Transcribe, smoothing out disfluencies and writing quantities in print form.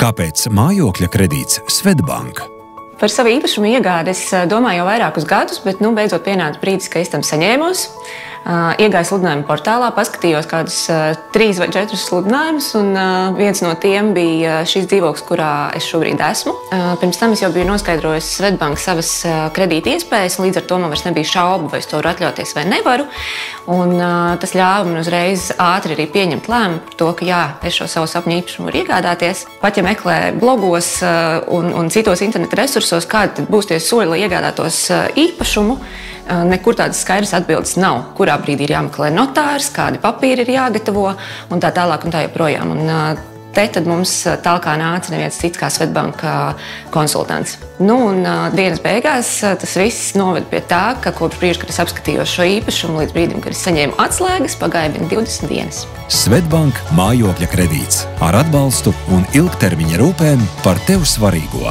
Kāpēc mājokļa kredīts Svedbank? Par savu īpašumu iegādi es domāju jau vairākus gadus, bet beidzot pienāca brīdis, ka es tam saņēmos. Iegāju sludinājumu portālā, paskatījos kādus 3 vai 4 sludinājumus, un viens no tiem bija šis dzīvoklis, kurā es šobrīd esmu. Pirms tam es jau biju noskaidrojis Svedbank savas kredīta iespējas, līdz ar to man vairs nebija šaubu, vai es to varu atļauties vai nevaru. Un tas ļāva man uzreiz ātri arī pieņemt lēmumu par to, ka jā, es šo savu sapņu īpašumu varu iegādāties. Pat ja meklē blogos un citos interneta resursos, kādi būs tie soļi, lai iegādātos īpašumu, nekur tādas skaidras atbildes nav. Kurā brīdī ir jāmeklē notārs, kādi papīri ir jāgatavo un tā tālāk un tā joprojām. Un te tad mums talkā nāca neviens cits kā Svedbank konsultants. Dienas beigās tas viss noved pie tā, ka kopš brīža, kad es apskatījos šo īpašumu līdz brīdim, kad es saņēmu atslēgas, pagāja 20 dienas. Svedbank mājokļa kredīts ar atbalstu un ilgtermiņa rūpēm par tev svarīgo.